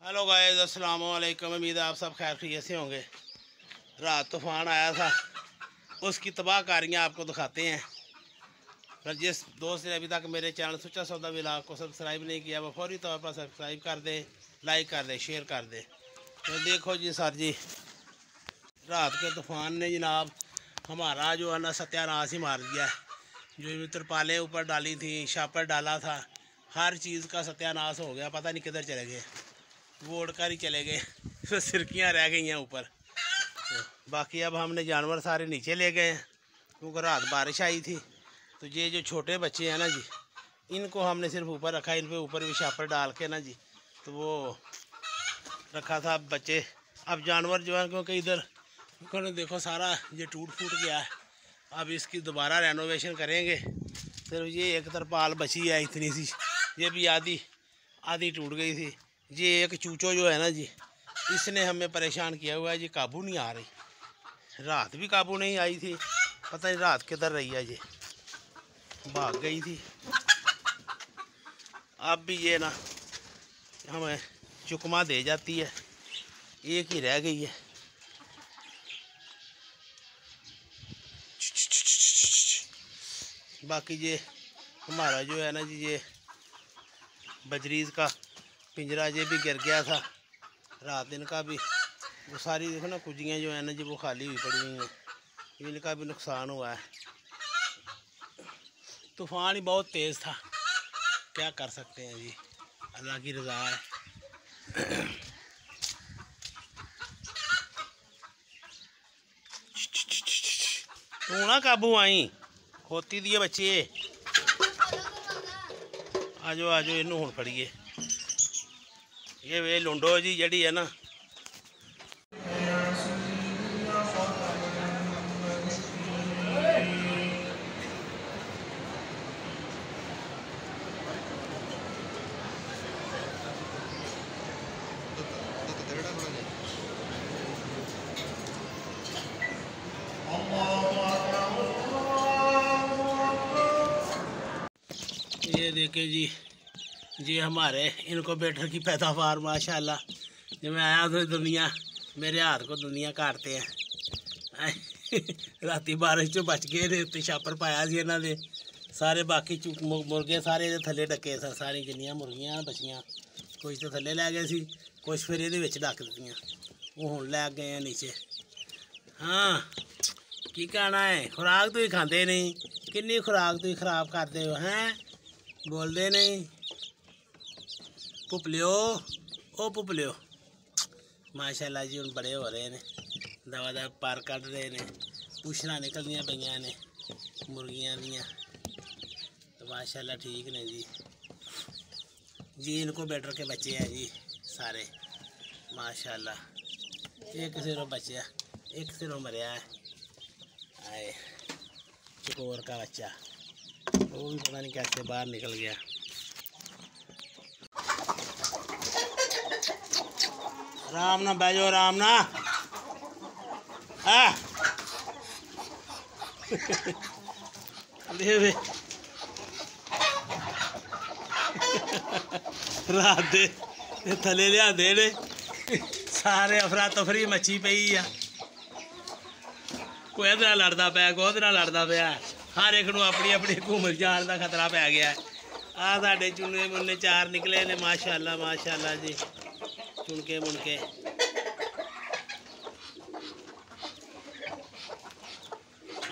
Hello guys, अस्सलाम वालेकुम। उम्मीद है आप सब खैर खैरियत से होंगे। रात तूफ़ान आया था, उसकी तबाहकारियाँ आपको दिखाते हैं। पर जिस दोस्त ने अभी तक मेरे चैनल सुच्चा सौदा व्लॉग को सब्सक्राइब नहीं किया, वो फौरी तौर पर सब्सक्राइब कर दे, लाइक कर दे, शेयर कर दे। तो देखो जी सर जी, रात के तूफ़ान ने जनाब हमारा जो है ना सत्यानाश ही मार दिया है। जो तिरपालें ऊपर डाली थी, शापर डाला था, हर चीज़ का सत्यानाश हो गया। पता नहीं किधर चले गए, वो उड़कर ही चले गए। तो सिरकियाँ रह गई हैं ऊपर। तो बाकी अब हमने जानवर सारे नीचे ले गए हैं, क्योंकि रात बारिश आई थी। तो ये जो छोटे बच्चे हैं ना जी, इनको हमने सिर्फ ऊपर रखा। इन पे ऊपर भी शापर डाल के ना जी, तो वो रखा था बच्चे। अब जानवर जो है, क्योंकि इधर देखो सारा ये टूट फूट गया है, अब इसकी दोबारा रेनोवेशन करेंगे। सिर्फ ये एक तरपाल बची है इतनी सी, ये भी आधी आधी टूट गई थी। ये एक चूचो जो है ना जी, इसने हमें परेशान किया हुआ है। ये काबू नहीं आ रही, रात भी काबू नहीं आई थी, पता नहीं रात किधर रही है। ये भाग गई थी। अब भी ये ना हमें चुकमा दे जाती है, एक ही रह गई है। बाकी ये हमारा जो है ना जी, ये बजरीज का पिंजरा ये भी गिर गया था रात। इनका भी वो सारी देखो ना कुजियाँ जो है ना जी, वो खाली हुई पड़ी हुई हैं। इनका भी नुकसान हुआ है। तूफ़ान ही बहुत तेज़ था, क्या कर सकते हैं जी, अल्लाह की रज़ा है। तू ना काबू आई खोती दिए बच्चे। आजो आजो इनू हुण फड़िए। ये वे लुंडो जी जड़ी है ना, ये देखे जी, जी हमारे इनको बेटर की पैदावार माशाल्लाह। जब मैं आया तो दुनिया मेरे हाथ को दुनिया काटते हैं। राती बारिश चो बच गए थे, उत्ते छापर पाया सी इन्हां दे सारे। बाकी मुर्गे सारे ये थले ढके सन, सारी जिन्नियां मुर्गियां बचियां कुछ तो थले लै गए सी, कुछ फिर ये ढक दित्तियां, वो हुण लै गए हैं नीचे। हाँ की कहना है, खुराक तो ही खाते नहीं, किन्नी खुराक तो ही खराब करते हो हैं, बोलते नहीं। पुपलियो ओ पुपलियो माशाल्लाह जी, हम बड़े हो रहे हैं, दवा दवा पार कट रहे हैं, पूछना निकलदियां पईयां ने मुर्गियां दियां। तो माशाल्लाह ठीक ने जी। जी इनको बेटर के बच्चे हैं जी सारे माशाल्लाह। एक सिरों बच्चा, एक सिरों मरिया है। आए चकोर का बच्चा, वो भी पता नहीं कैसे बाहर निकल गया। आराम ना बैजो, आराम ना। रात दे थले लिया ने सारे, अफरा तफरी मची पई आ। कोई इधर लड़ता पाया, कोई उधर लड़ता पाया, हर एक नूं अपनी अपनी घूमन जान का खतरा पै गया। आ साडे चुने मुन्ने चार निकले ने माशाल्लाह माशाल्लाह जी, चुनके मुनके।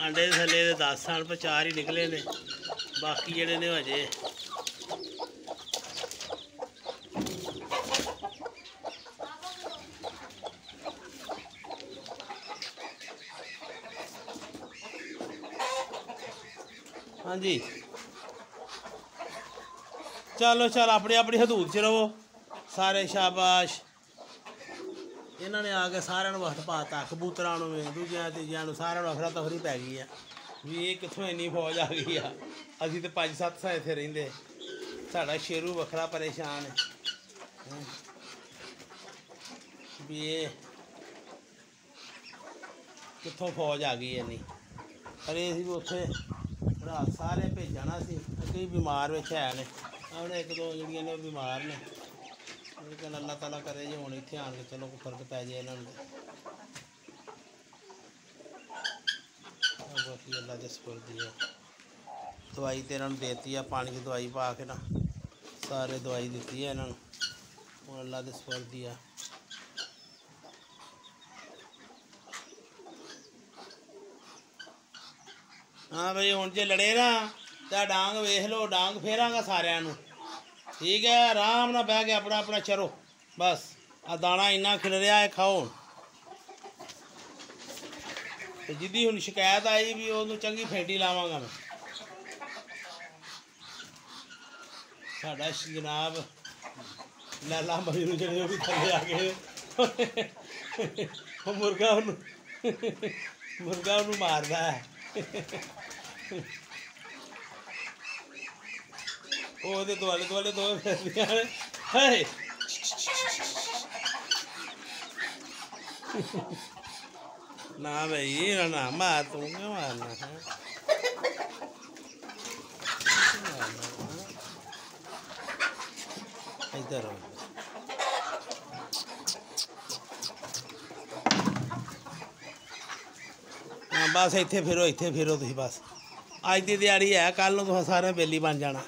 आंडे थले 10 साल पर 4 ही निकले ने, बाकी जेडे ने अजे। हाँ जी चलो चल, अपनी अपनी हदूद च रहो सारे, शाबाश। इन्होंने आके सारे वक्त पाता, कबूतरा दूजिया तीजिया सारे अफरा तफरी पै गई है भी ये कितों इन्नी फौज आ गई है। असी तो 5-7 साल इतने रेंदे, साड़ा शेरू वखरा परेशान है भी ये कितों फौज आ गई इन्नी। पर ये उत्थे रात सारे भेजना सी, कई बीमार है ने, हमने 1-2 जड़ियाँ ने बीमार ने। लेकिन अल्लाह ताला करे जो हुण इत्थे आन के चलो कोई फर्क पै जाए इन्हां नूं। बाकी अल्लाह दे सुपुर्द ही है। दवाई तो इन्होंने देती है, पानी की दवाई पा के ना सारे दवाई दी है इन्होंने, हुण अल्लाह दे सुपुर्द ही है। हाँ भाई हुण जे लड़े ना तो डांग वेख लो, डांग फेरांगा सारिਆਂ ਨੂੰ, ठीक है। आराम नाल बह के अपना अपना चरो बस। आ दाना इन्ना खिल रहा है, खाओ। तो जिदी हुण शिकायत आई भी उन्होंने चंगी फेंटी लावांगा मैं। साडा जनाब लैला मजनू जेह्ड़े भी थल्ले आ गए मुर्गा उन्होंने मारदा है। ਉਹਦੇ ਦੁਆਲੇ ਦੁਆਲੇ ਦੋ ਫਿਰਦੀਆਂ ਨੇ। ਹਾਏ ना भाई ना मार, तू क्यों मारना है? इधर हाँ बस इत्थे फिरो तुसीं बस। अज की दिहाड़ी है, कल नूं तुहां सारे बेली बन जाना,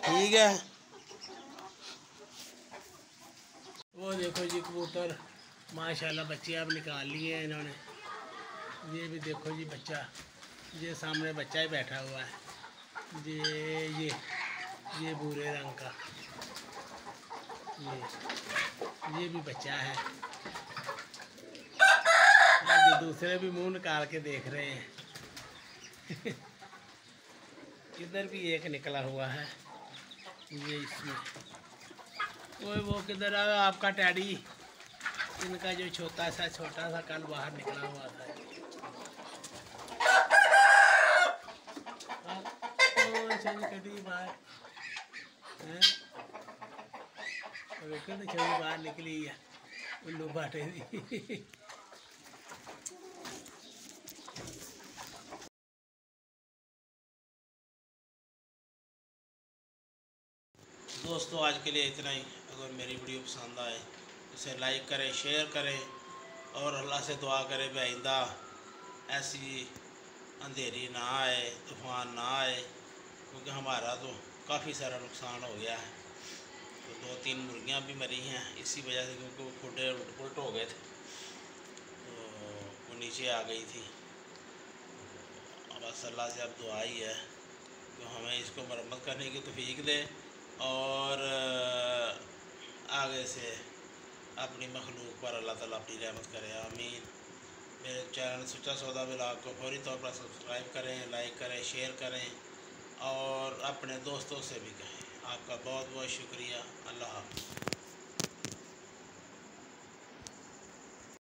ठीक है। वो देखो जी कबूतर माशाल्लाह बच्चे अब निकाल लिए हैं इन्होंने। ये भी देखो जी बच्चा, ये सामने बच्चा ही बैठा हुआ है। ये भूरे रंग का ये भी बच्चा है। ये दूसरे भी मुंह निकाल के देख रहे हैं। इधर भी एक निकला हुआ है, ये इसमें। वो किधर आ आपका टैडी? इनका जो छोटा सा कल बाहर निकला हुआ था। कभी बाहर बाहर निकली है उल्लू बाटे दी। दोस्तों आज के लिए इतना ही। अगर मेरी वीडियो पसंद आए इसे लाइक करें, शेयर करें और अल्लाह से दुआ करें कि आइंदा ऐसी अंधेरी ना आए, तूफ़ान ना आए, क्योंकि हमारा तो काफ़ी सारा नुकसान हो गया है। तो 2-3 मुर्गियाँ भी मरी हैं इसी वजह से, क्योंकि वो खुडे उल्ट हो गए थे, तो वो नीचे आ गई थी। बस अल्लाह से अब दुआ ही है कि हमें इसको मरम्मत करने की तौफीक दे और आगे से अपनी मखलूक पर अल्लाह ताला अपनी रहमत करे, आमीन। मेरे चैनल सच्चा सौदा व्लॉग को फौरी तौर पर सब्सक्राइब करें, लाइक करें, शेयर करें और अपने दोस्तों से भी कहें। आपका बहुत बहुत शुक्रिया। अल्लाह हाफ़िज़।